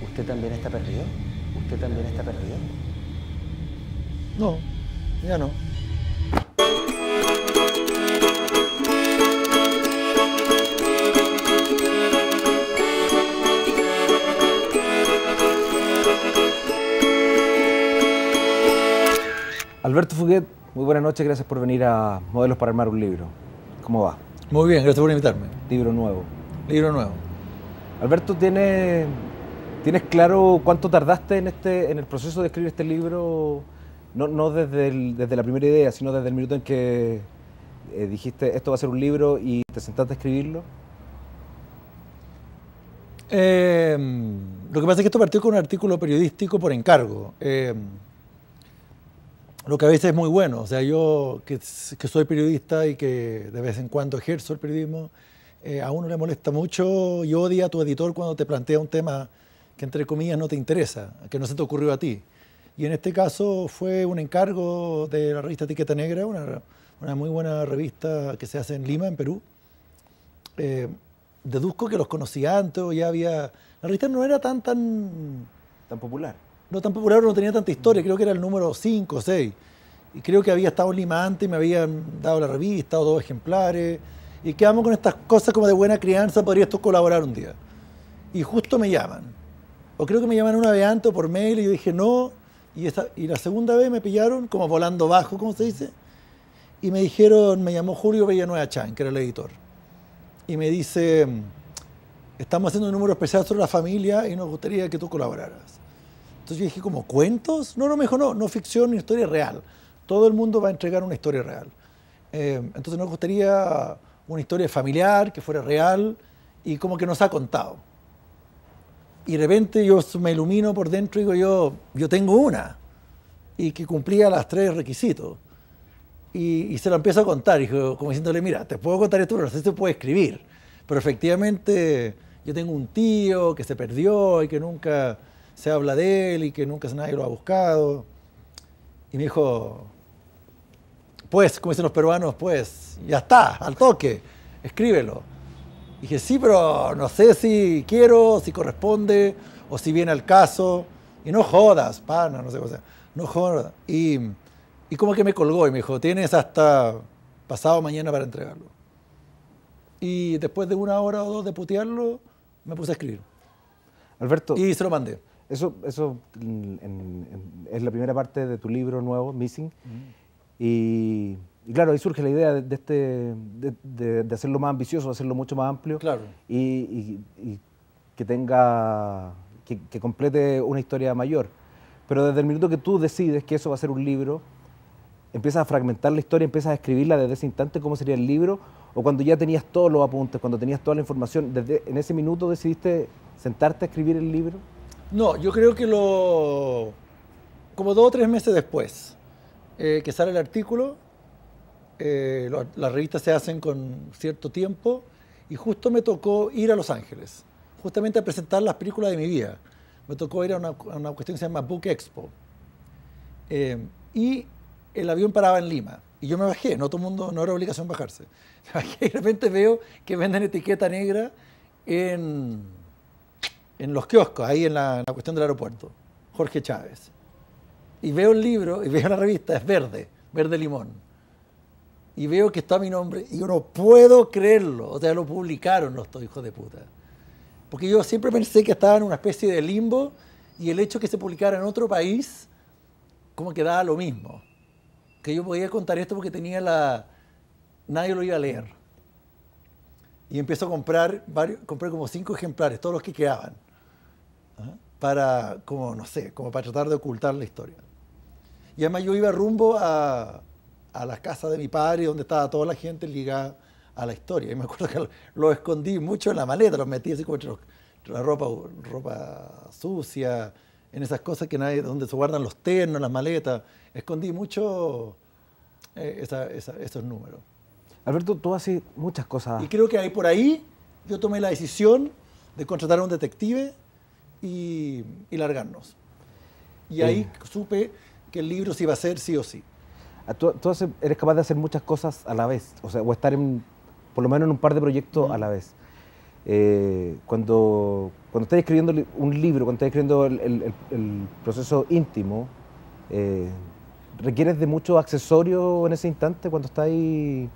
¿Usted también está perdido? ¿Usted también está perdido? No, ya no. Alberto Fuguet, muy buenas noches, gracias por venir a Modelos para Armar un Libro. ¿Cómo va? Muy bien, gracias por invitarme. Libro nuevo. Libro nuevo. Alberto, ¿tienes claro cuánto tardaste en el proceso de escribir este libro? No desde la primera idea, sino desde el minuto en que dijiste esto va a ser un libro y te sentaste a escribirlo. Lo que pasa es que esto partió con un artículo periodístico por encargo. Lo que a veces es muy bueno. O sea, yo que soy periodista y que de vez en cuando ejerzo el periodismo, a uno le molesta mucho y odia a tu editor cuando te plantea un tema que entre comillas no te interesa, que no se te ocurrió a ti. Y en este caso fue un encargo de la revista Etiqueta Negra, una muy buena revista que se hace en Lima, en Perú. Deduzco que los conocía antes, o ya había... La revista no era tan Popular. No tan popular, no tenía tanta historia, creo que era el número 5 o 6. Y creo que había estado en Lima antes y me habían dado la revista o 2 ejemplares. Y quedamos con estas cosas como de buena crianza, podría esto colaborar un día. Y justo me llaman. O creo que me llaman una vez antes o por mail y yo dije no. Y la segunda vez me pillaron como volando bajo, ¿cómo se dice? Y me dijeron, me llamó Julio Villanueva Chan, que era el editor. Y me dice, estamos haciendo un número especial sobre la familia y nos gustaría que tú colaboraras. Entonces yo dije, ¿como cuentos? No, me dijo, no ficción, ni historia real. Todo el mundo va a entregar una historia real. Entonces nos gustaría una historia familiar, que fuera real, y como que nos ha contado. Y de repente yo me ilumino por dentro y digo, yo tengo una, y que cumplía las 3 requisitos. Y se lo empiezo a contar, y como diciéndole, mira, te puedo contar esto, pero no sé si se puede escribir. Pero efectivamente yo tengo un tío que se perdió y que nunca se habla de él y que nunca nadie lo ha buscado. Y me dijo, pues, como dicen los peruanos, pues, ya está, al toque, escríbelo. Y dije, sí, pero no sé si quiero, si corresponde, o si viene al caso. Y no jodas, pana, no sé, o sea, no jodas. Y como que me colgó y me dijo, tienes hasta pasado mañana para entregarlo. Y después de 1 hora o 2 de putearlo, me puse a escribir. Alberto. Y se lo mandé. Eso es la primera parte de tu libro nuevo, Missing. Y claro, ahí surge la idea de hacerlo más ambicioso, de hacerlo mucho más amplio. Claro. Y que tenga, que complete una historia mayor. Pero desde el minuto que tú decides que eso va a ser un libro, empiezas a fragmentar la historia, empiezas a escribirla desde ese instante, ¿cómo sería el libro? O cuando ya tenías todos los apuntes, cuando tenías toda la información, en ese minuto decidiste sentarte a escribir el libro. No, yo creo que como 2 o 3 meses después que sale el artículo, las revistas se hacen con cierto tiempo y justo me tocó ir a Los Ángeles, justamente a presentar las películas de mi vida. Me tocó ir a una cuestión que se llama Book Expo. Y el avión paraba en Lima y yo me bajé, no todo el mundo, no era obligación bajarse. Me bajé y de repente veo que venden Etiqueta Negra en los kioscos, ahí en la cuestión del aeropuerto, Jorge Chávez. Y veo el libro, y veo la revista, es verde limón. Y veo que está mi nombre, y yo no puedo creerlo. O sea, lo publicaron los hijos de puta. Porque yo siempre pensé que estaba en una especie de limbo, y el hecho de que se publicara en otro país, como que daba lo mismo. Que yo podía contar esto porque nadie lo iba a leer. Y empiezo a comprar compré como 5 ejemplares, todos los que quedaban. Para tratar de ocultar la historia. Y además yo iba rumbo a la casa de mi padre, donde estaba toda la gente ligada a la historia. Y me acuerdo que los escondí mucho en la maleta, los metí así como entre la ropa sucia, en esas cosas donde se guardan los ternos, las maletas. Escondí mucho esos números. Alberto, tú haces muchas cosas. Y creo que por ahí yo tomé la decisión de contratar a un detective y largarnos. Y ahí supe que el libro se iba a hacer sí o sí. Tú eres capaz de hacer muchas cosas a la vez, o sea, o estar por lo menos en un par de proyectos a la vez. cuando estás escribiendo un libro, cuando estás escribiendo el proceso íntimo, ¿requieres de mucho accesorio en ese instante cuando estáis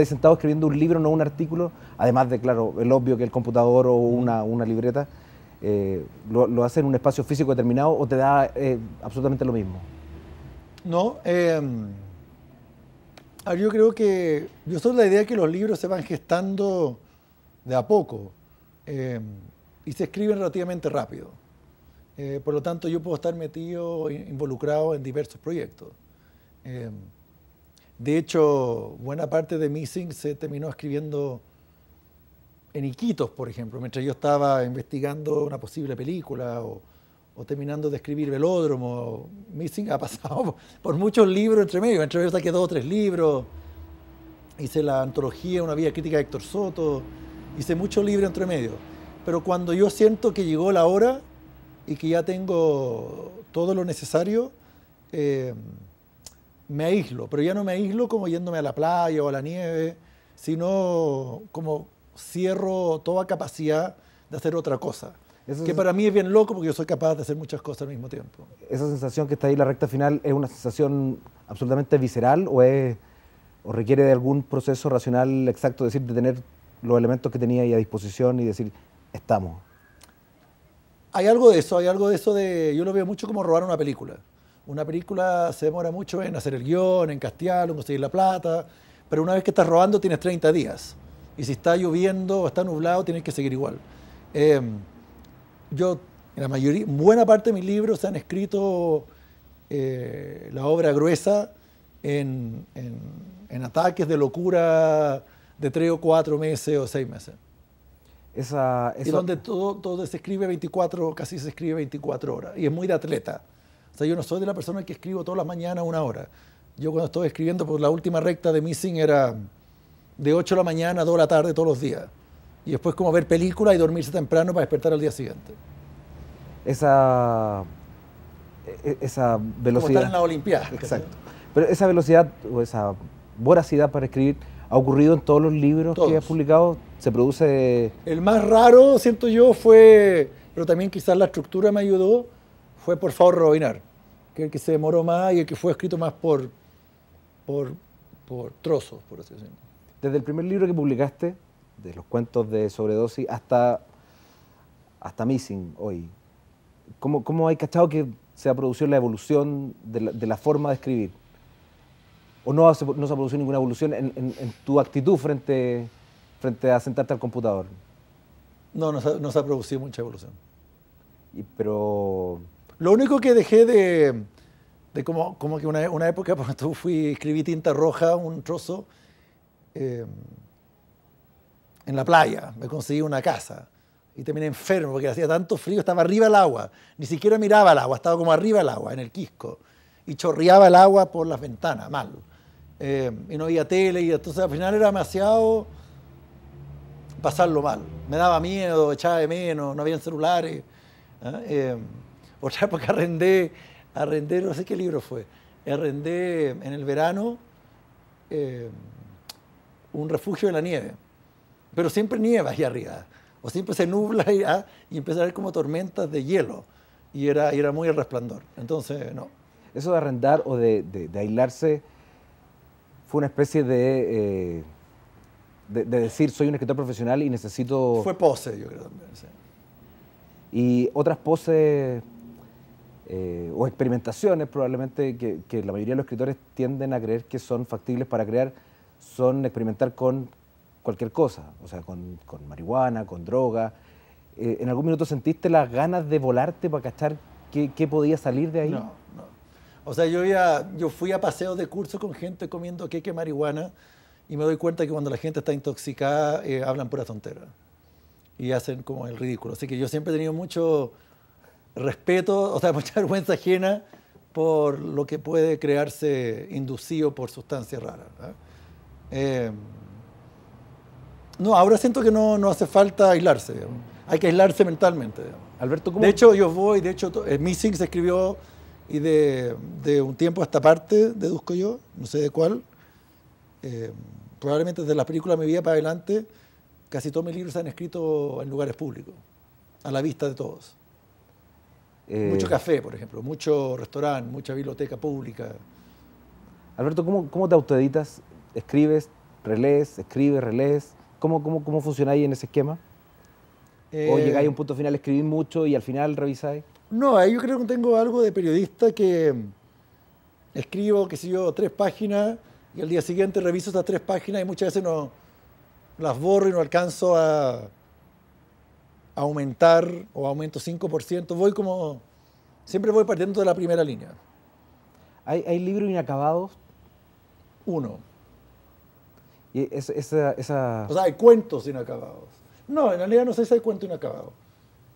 sentado escribiendo un libro, no un artículo? Además de, claro, el obvio que el computador o una libreta, ¿lo haces en un espacio físico determinado o te da absolutamente lo mismo? No, yo creo que yo soy la idea de que los libros se van gestando de a poco y se escriben relativamente rápido. Por lo tanto, yo puedo estar metido, involucrado en diversos proyectos. De hecho, buena parte de Missing se terminó escribiendo en Iquitos, por ejemplo, mientras yo estaba investigando una posible película o terminando de escribir Velódromo. Missing ha pasado por muchos libros entre medio. Entre medio saqué 2 o 3 libros. Hice la antología Una vida crítica de Héctor Soto. Hice muchos libros entre medio. Pero cuando yo siento que llegó la hora y que ya tengo todo lo necesario, me aíslo. Pero ya no me aíslo como yéndome a la playa o a la nieve, sino como cierro toda capacidad de hacer otra cosa. Que para mí es bien loco porque yo soy capaz de hacer muchas cosas al mismo tiempo. ¿Esa sensación que está ahí en la recta final es una sensación absolutamente visceral o requiere de algún proceso racional exacto, es decir, de tener los elementos que tenía ahí a disposición y decir, estamos? Hay algo de eso, yo lo veo mucho como robar una película. Una película se demora mucho en hacer el guión, en castearlo, en conseguir la plata, pero una vez que estás robando tienes 30 días. Y si está lloviendo o está nublado, tienes que seguir igual. Yo, en la mayoría, buena parte de mis libros se han escrito la obra gruesa en ataques de locura de 3 o 4 meses o 6 meses. Y donde todo se escribe 24, casi se escribe 24 horas. Y es muy de atleta. O sea, yo no soy de la persona que escribo todas las mañanas 1 hora. Yo cuando estoy escribiendo por la última recta de Missing era de 8 de la mañana a 2 de la tarde todos los días. Y después como ver películas y dormirse temprano para despertar al día siguiente. Esa velocidad. Como estar en la Olimpiada. Exacto. Pero esa velocidad o esa voracidad para escribir ha ocurrido en todos los libros que has publicado. Se produce... El más raro, siento yo, fue, pero también quizás la estructura me ayudó, fue Por favor rebobinar, que es el que se demoró más y el que fue escrito más por trozos, por así decirlo. Desde el primer libro que publicaste, de los cuentos de sobredosis, hasta Missing hoy, ¿cómo hay cachado que se ha producido la evolución de la forma de escribir? ¿O no se ha producido ninguna evolución en tu actitud frente a sentarte al computador? No se ha producido mucha evolución. Pero... Lo único que dejé de como que una época, porque escribí Tinta Roja, un trozo, en la playa, me conseguí una casa y terminé enfermo porque hacía tanto frío, estaba arriba del agua, ni siquiera miraba el agua, estaba como arriba del agua, en el Quisco, y chorreaba el agua por las ventanas, mal. Y no había tele, y entonces al final era demasiado pasarlo mal. Me daba miedo, echaba de menos, no había celulares. Otra época arrendé, no sé qué libro fue, arrendé en el verano un refugio en la nieve, pero siempre nieva ahí arriba, o siempre se nubla y empieza a haber como tormentas de hielo, y era muy el resplandor, entonces no. Eso de arrendar o de aislarse fue una especie de decir, soy un escritor profesional y necesito... Fue pose, yo creo también, sí. Y otras poses o experimentaciones probablemente que la mayoría de los escritores tienden a creer que son factibles para crear, son experimentar con cualquier cosa, o sea, con marihuana, con droga. ¿En algún minuto sentiste las ganas de volarte para cachar qué podía salir de ahí? No. O sea, yo fui a paseos de curso con gente comiendo queque marihuana y me doy cuenta que cuando la gente está intoxicada hablan pura tontera y hacen como el ridículo. Así que yo siempre he tenido mucho respeto, o sea, mucha vergüenza ajena por lo que puede crearse inducido por sustancias raras. No, ahora siento que no hace falta aislarse, digamos. Hay que aislarse mentalmente, digamos. Alberto, ¿cómo? De hecho, Missing se escribió y de un tiempo a esta parte, deduzco yo, no sé de cuál, probablemente desde la película Mi vida para adelante, casi todos mis libros se han escrito en lugares públicos, a la vista de todos. Mucho café, por ejemplo, mucho restaurante, mucha biblioteca pública. Alberto, ¿cómo te autoeditas? ¿Escribes, relees, escribes, relees? ¿Cómo funcionáis en ese esquema? ¿O llegáis a un punto final, escribís mucho y al final revisáis? No, ahí yo creo que tengo algo de periodista que escribo, qué sé yo, 3 páginas y al día siguiente reviso esas 3 páginas y muchas veces no las borro y no alcanzo a aumentar o aumento 5%. Siempre voy partiendo de la primera línea. ¿Hay libros inacabados? 1. Y O sea, hay cuentos inacabados. No, en realidad no sé si hay cuentos inacabados.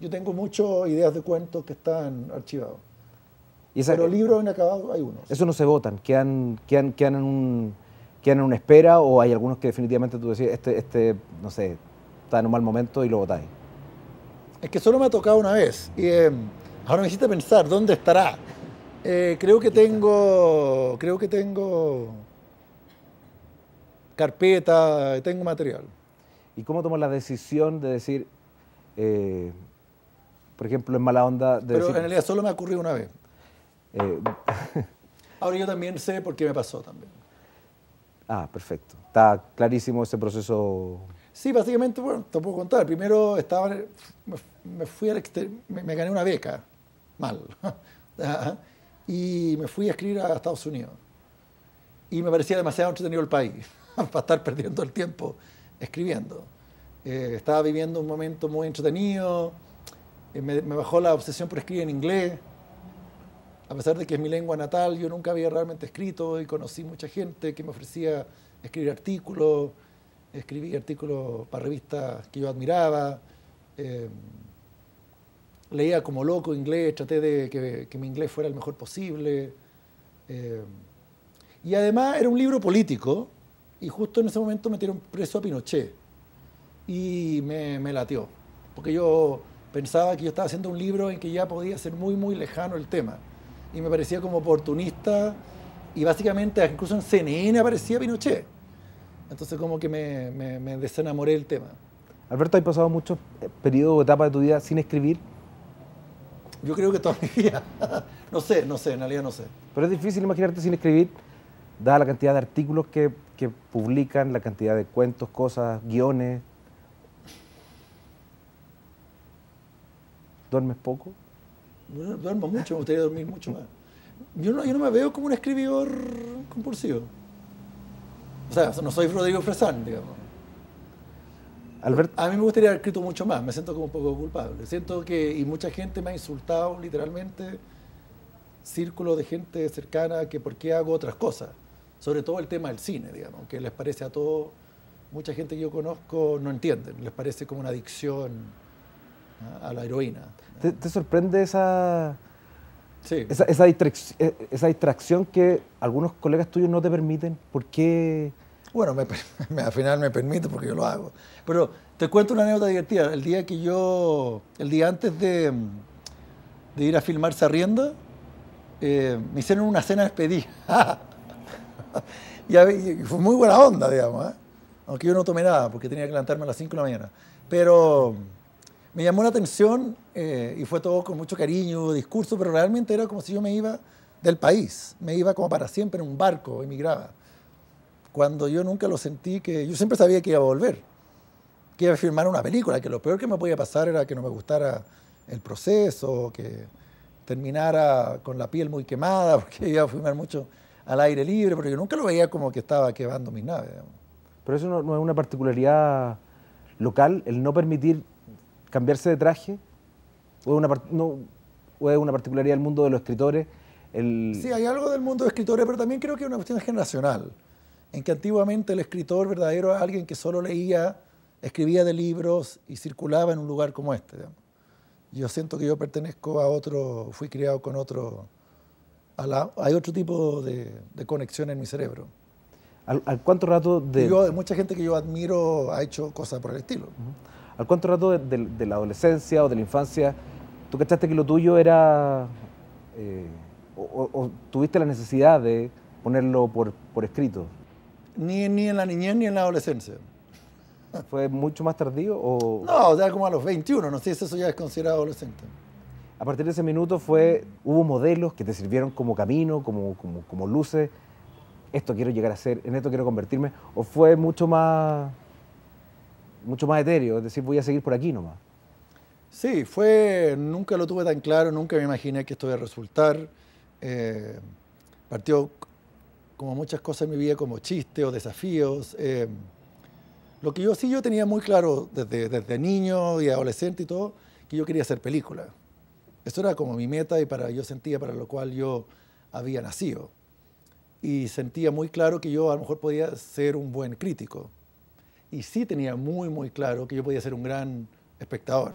Yo tengo muchas ideas de cuentos que están archivados. Pero libros inacabados hay unos. ¿Eso no se votan? ¿Quedan en una espera o hay algunos que definitivamente tú decís, no sé, está en un mal momento y lo votáis? Es que solo me ha tocado una vez. Y ahora me hiciste pensar, ¿dónde estará? Creo que tengo carpeta, tengo material. ¿Y cómo tomas la decisión de decir, por ejemplo, en Mala Onda? Pero en realidad solo me ha ocurrido una vez. Ahora yo también sé por qué me pasó también. Ah, perfecto. Está clarísimo ese proceso. Sí, básicamente, bueno, te puedo contar. Primero me fui al exterior, me gané una beca, mal, y me fui a escribir a Estados Unidos. Y me parecía demasiado entretenido el país, para estar perdiendo el tiempo escribiendo. Estaba viviendo un momento muy entretenido, me bajó la obsesión por escribir en inglés. A pesar de que es mi lengua natal, yo nunca había realmente escrito y conocí mucha gente que me ofrecía escribir artículos. Escribí artículos para revistas que yo admiraba. Leía como loco inglés, traté de que mi inglés fuera el mejor posible. Y además era un libro político y justo en ese momento metieron preso a Pinochet. Y me latió, porque yo pensaba que yo estaba haciendo un libro en que ya podía ser muy, muy lejano el tema. Y me parecía como oportunista, y básicamente incluso en CNN aparecía Pinochet. Entonces como que me desenamoré del tema. Alberto, ¿has pasado muchos periodos o etapas de tu vida sin escribir? Yo creo que toda mi vida. No sé, en realidad no sé. Pero es difícil imaginarte sin escribir, dada la cantidad de artículos que publican, la cantidad de cuentos, cosas, guiones. ¿Duermes poco? Bueno, duermo mucho, me gustaría dormir mucho más. Yo no me veo como un escribidor compulsivo. O sea, no soy Rodrigo Fresán, digamos. A mí me gustaría haber escrito mucho más, me siento como un poco culpable. Siento que, y mucha gente me ha insultado literalmente, círculo de gente cercana, que por qué hago otras cosas. Sobre todo el tema del cine, digamos, que les parece a todos, mucha gente que yo conozco no entienden, les parece como una adicción a la heroína. ¿Te sorprende esa Sí. esa distracción que algunos colegas tuyos no te permiten? ¿Por qué? Bueno, al final me permite porque yo lo hago. Pero te cuento una anécdota divertida. El día antes de ir a filmar Sarrienda, me hicieron una cena de despedida. y fue muy buena onda, digamos, ¿eh? Aunque yo no tomé nada porque tenía que levantarme a las 5 de la mañana. Pero me llamó la atención y fue todo con mucho cariño, discurso, pero realmente era como si yo me iba del país. Me iba como para siempre en un barco, emigraba. Cuando yo nunca lo sentí, que yo siempre sabía que iba a volver, que iba a filmar una película, que lo peor que me podía pasar era que no me gustara el proceso, que terminara con la piel muy quemada, porque iba a filmar mucho al aire libre, pero yo nunca lo veía como que estaba quemando mis naves. Digamos. Pero eso no es una particularidad local, el no permitir cambiarse de traje, o es una particularidad del mundo de los escritores. Sí, hay algo del mundo de escritores, pero también creo que es una cuestión generacional, en que antiguamente el escritor verdadero era alguien que solo leía, escribía de libros y circulaba en un lugar como este. Digamos. Yo siento que yo pertenezco a otro, fui criado con otro, hay otro tipo de conexión en mi cerebro. ¿Al cuánto rato de...? Mucha gente que yo admiro ha hecho cosas por el estilo. ¿Al cuánto rato de la adolescencia o de la infancia tú cachaste que lo tuyo era... o tuviste la necesidad de ponerlo por escrito? Ni en la niñez ni en la adolescencia. ¿Fue mucho más tardío o...? No, o sea, como a los 21, no sé si eso ya es considerado adolescente. A partir de ese minuto hubo modelos que te sirvieron como camino, como luces. Esto quiero llegar a ser, en esto quiero convertirme. ¿O fue mucho más etéreo? Es decir, voy a seguir por aquí nomás. Sí, nunca lo tuve tan claro, nunca me imaginé que esto iba a resultar. Partió, como muchas cosas en mi vida, como chistes o desafíos. Lo que yo tenía muy claro desde niño y adolescente y todo, que yo quería hacer películas. Eso era como mi meta y yo sentía para lo cual yo había nacido. Y sentía muy claro que yo a lo mejor podía ser un buen crítico. Y sí tenía muy, muy claro que yo podía ser un gran espectador.